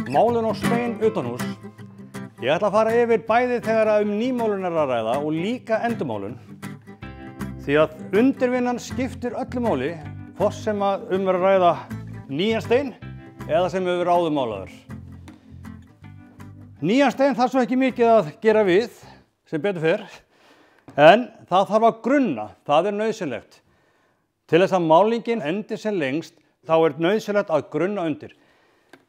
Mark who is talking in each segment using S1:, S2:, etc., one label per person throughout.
S1: Málun og stein utanhús. Ég ætla að fara yfir bæði þegar nýmálun er að ræða og líka endurmálun. Því að undirvinnan skiptir öllu máli, hvort sem er að ræða nýjan stein eða sem hefur áður málaður. Nýjan stein þarf svo ekki mikið að gera við, sem betur fer, en það þarf að grunna, það er nauðsynlegt. Til þess að málningin endi sem lengst, þá er nauðsynlegt að grunna undir.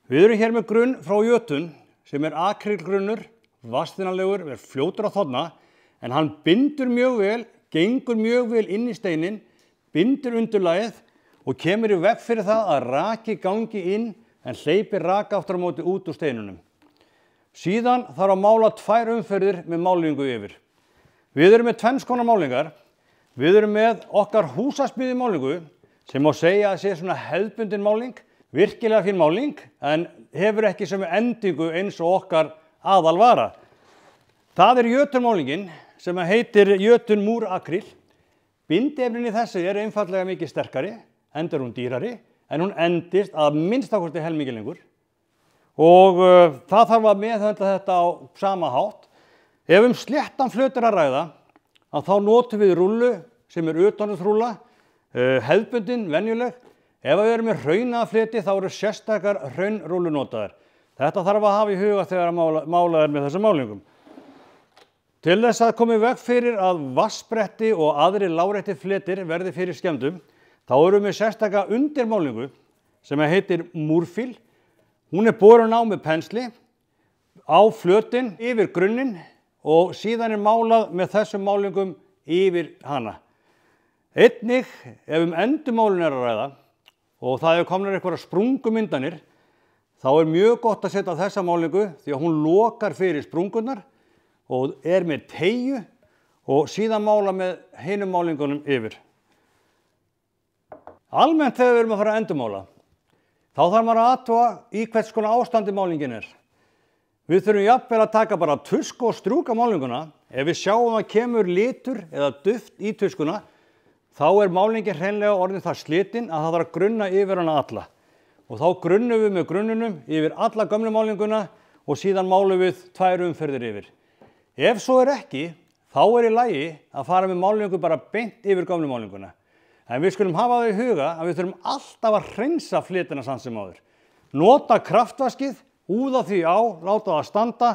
S1: Við erum hér með grunn frá Jötun, sem er akrílgrunnur, vatnsþinnanlegur, er fljótur að þorna, en hann bindur mjög vel, gengur mjög vel inn í steinin, bindur undirlagið og kemur í veg fyrir það að raki gangi inn en hleypir raka aftur á móti út úr steinunum. Síðan þarf að mála 2 umferðir með málingu yfir. Við erum með 2 konar málingar. Við erum með okkar húsasmíðimálingu sem má segja að sé svona hefðbundin máling, virkilega fín máling, en hefur ekki sömu endingu eins og okkar aðalvara. Það er Jötunmálingin sem heitir Jötun múrakríl. Bindiefnin í þessu er einfaldlega mikið sterkari, enda er hún dýrari, en hún endist að minnstakosti helmingi lengur. Og það þarf að meðhöndla þetta á sama hátt. Ef sléttan flöt er að ræða, að þá notum við rúllu sem er utanhúsrúlla, hefðbundin, venjuleg. Ef við erum með hraunafleti þá eru sérstakar hraunrúllur notaðar. Þetta þarf að hafa í huga þegar málað er með þessum málingum. Til þess að koma í veg fyrir að vatnsbretti og aðrir láréttir fletir verði fyrir skemmdum, þá erum við sérstaka undirmálingu sem heitir múrfíl. Hún er borin á með pensli, á flötinn, yfir grunninn og síðan er málað með þessum málingum yfir hana. Einnig, ef endurmálun er að ræða og það komnar einhverjar sprungumyndanir, þá er mjög gott að setja þessa málingu því að hún lokar fyrir sprungunar og er með teygju og síðan mála með hinum málingunum yfir. Almennt þegar við erum að fara að endurmála, þá þarf maður að athuga í hvers konar ástandi málingin er. Við þurfum jafnvel að taka bara tusku og strjúka málinguna. Ef við sjáum að kemur litur eða duft í tuskuna, þá er málingin hreinlega orðin það slitin að það þarf að grunna yfir hana alla. Og þá grunnum við með grunnunum yfir alla gömlu málinguna og síðan málum við 2 umferðir yfir. Ef svo er ekki, þá er í lagi að fara með málingu bara beint yfir gömlu málinguna. En við skulum hafa það í huga að við þurfum alltaf að hreinsa fletina samt sem áður. Nota kraftvaskið, úða því á, láta það standa,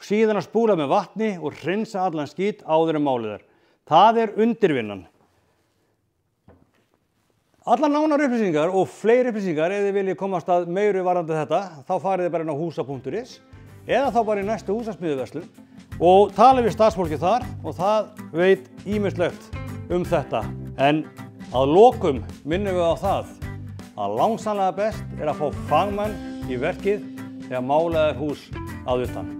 S1: síðan að spúla með vatni og hreinsa allan skít áður en málið er. Það er undirvinnan. Allar nánar upplýsingar og fleiri upplýsingar ef þið viljið komast að meiru varðandi þetta, þá farið þið bara inn á húsa.is eða þá bara í næstu húsasmíðuverslun og talið við starfsfólkið þar og það veit ýmislegt þetta. En að lokum minnum við á það að langsamlega best er að fá fagmann í verkið þegar málað er hús að utan.